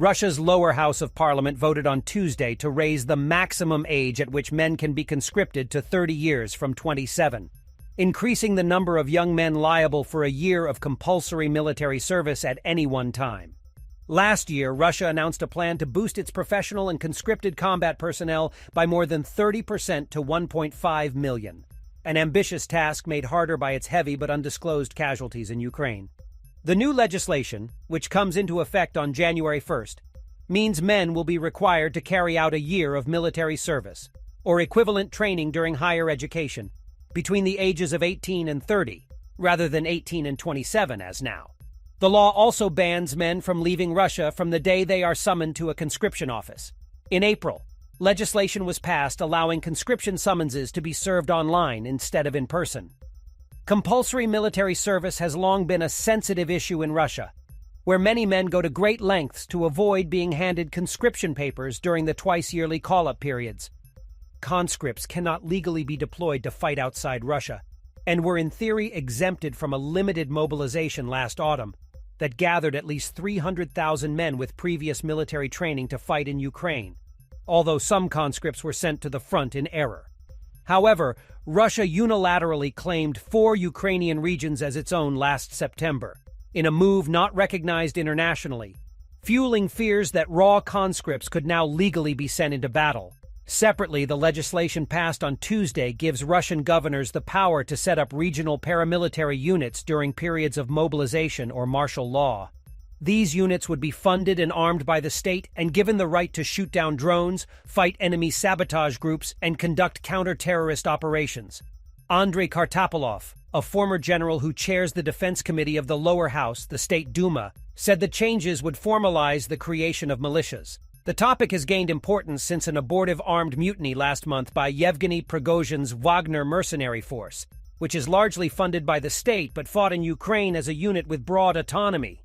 Russia's lower house of parliament voted on Tuesday to raise the maximum age at which men can be conscripted to 30 years from 27, increasing the number of young men liable for a year of compulsory military service at any one time. Last year, Russia announced a plan to boost its professional and conscripted combat personnel by more than 30% to 1.5 million, an ambitious task made harder by its heavy but undisclosed casualties in Ukraine. The new legislation, which comes into effect on January 1st, means men will be required to carry out a year of military service, or equivalent training during higher education, between the ages of 18 and 30, rather than 18 and 27 as now. The law also bans men from leaving Russia from the day they are summoned to a conscription office. In April, legislation was passed allowing conscription summonses to be served online instead of in person. Compulsory military service has long been a sensitive issue in Russia, where many men go to great lengths to avoid being handed conscription papers during the twice-yearly call-up periods. Conscripts cannot legally be deployed to fight outside Russia, and were in theory exempted from a limited mobilization last autumn that gathered at least 300,000 men with previous military training to fight in Ukraine, although some conscripts were sent to the front in error. However, Russia unilaterally claimed 4 Ukrainian regions as its own last September, in a move not recognized internationally, fueling fears that raw conscripts could now legally be sent into battle. Separately, the legislation passed on Tuesday gives Russian governors the power to set up regional paramilitary units during periods of mobilization or martial law. These units would be funded and armed by the state and given the right to shoot down drones, fight enemy sabotage groups, and conduct counter-terrorist operations. Andrei Kartapolov, a former general who chairs the Defense Committee of the lower house, the State Duma, said the changes would formalize the creation of militias. The topic has gained importance since an abortive armed mutiny last month by Yevgeny Prigozhin's Wagner mercenary force, which is largely funded by the state but fought in Ukraine as a unit with broad autonomy.